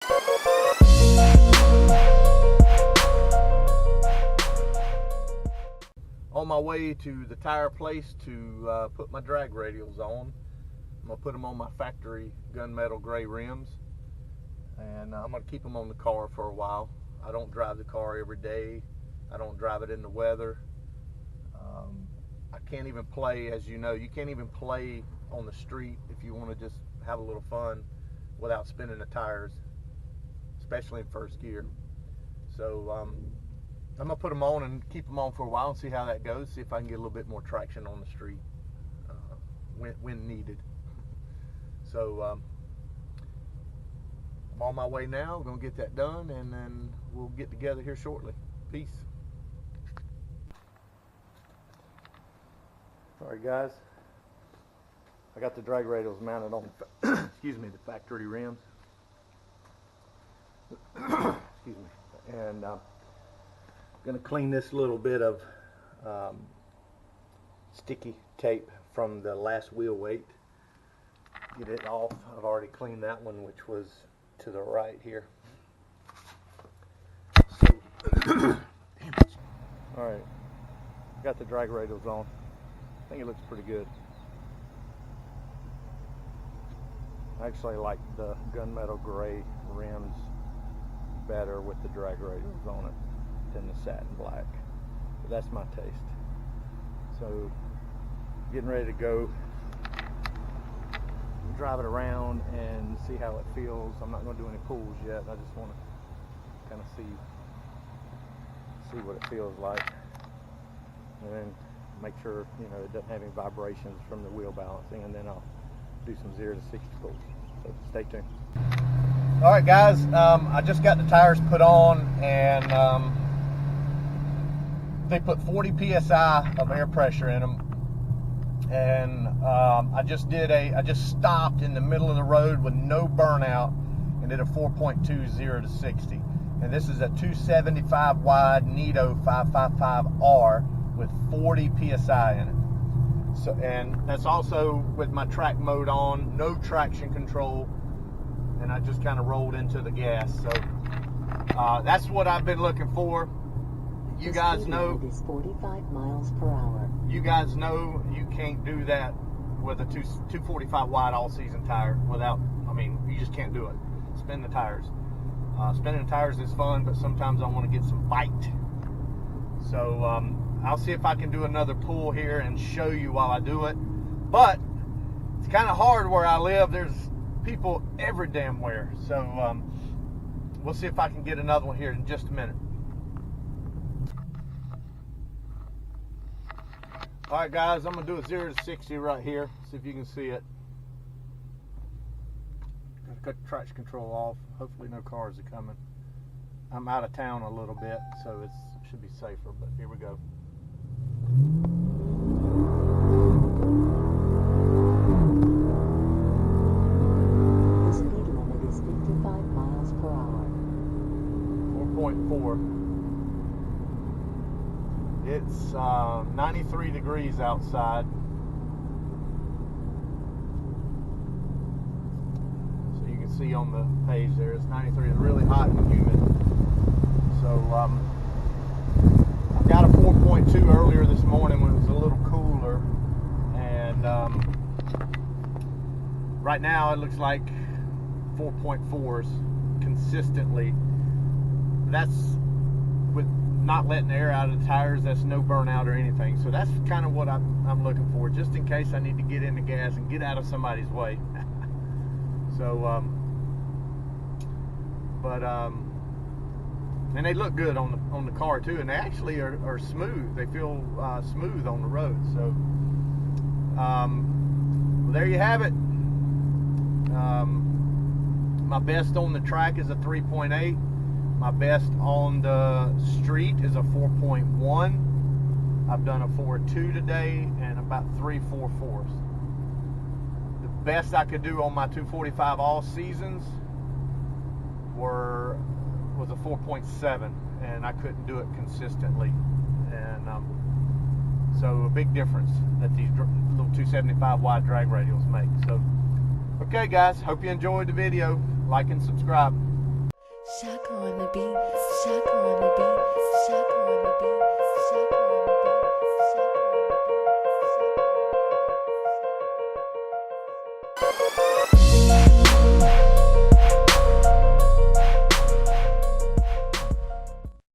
On my way to the tire place to put my drag radials on. I'm going to put them on my factory gunmetal gray rims, and I'm going to keep them on the car for a while. I don't drive the car every day. I don't drive it in the weather. I can't even play, as you know, you can't even play on the street if you want to just have a little fun without spinning the tires, especially in first gear. So I'm going to put them on and keep them on for a while and see how that goes, see if I can get a little bit more traction on the street when needed. So I'm on my way now. I'm going to get that done, and then we'll get together here shortly. Peace. Alright guys, I got the drag radials mounted on excuse me, the factory rims. Excuse me. And I'm going to clean this little bit of sticky tape from the last wheel weight. Get it off. I've already cleaned that one, which was to the right here. So, alright, got the drag radials on. I think it looks pretty good. I actually like the gunmetal gray rims better with the drag radials on it than the satin black. But that's my taste. So, getting ready to go drive it around and see how it feels. I'm not going to do any pulls yet. I just want to kind of see what it feels like, and then make sure, you know, it doesn't have any vibrations from the wheel balancing, and then I'll do some 0 to 60 pulls. So stay tuned. All right guys, I just got the tires put on, and they put 40 psi of air pressure in them, and I just stopped in the middle of the road with no burnout and did a 4.2 0 to 60. And this is a 275 wide Nito 555R with 40 psi in it. So, and that's also with my track mode on, no traction control, and I just kind of rolled into the gas. So that's what I've been looking for. You guys know, is 45 miles per hour. You guys know you can't do that with a 245 wide all season tire without, I mean, you just can't do it. Spin the tires. Spinning the tires is fun, but sometimes I want to get some bite. So I'll see if I can do another pull here and show you while I do it. But it's kind of hard where I live. There's people every damn where. So we'll see if I can get another one here in just a minute. Alright guys, I'm going to do a 0 to 60 right here. See if you can see it. Gotta cut the traction control off. Hopefully no cars are coming. I'm out of town a little bit, so it should be safer, but here we go. The speed limit is 55 miles per hour. 4.4. It's 93 degrees outside. So you can see on the page there, it's 93. It's really hot and humid. So I got a 4.2 earlier this morning when it was a little cooler, and right now it looks like 4.4s consistently. That's with not letting the air out of the tires. That's no burnout or anything. So that's kind of what I'm looking for, just in case I need to get in the gas and get out of somebody's way. So and they look good on the car too, and they actually are smooth. They feel smooth on the road. So well, there you have it. My best on the track is a 3.8. My best on the street is a 4.1. I've done a 4.2 today and about 3 4.4s. The best I could do on my 245 all seasons was a 4.7, and I couldn't do it consistently. And so a big difference that these little 275 wide drag radials make. So, okay guys, hope you enjoyed the video. Like and subscribe. Shaka on the beats, Shaka on the beats, Shaka.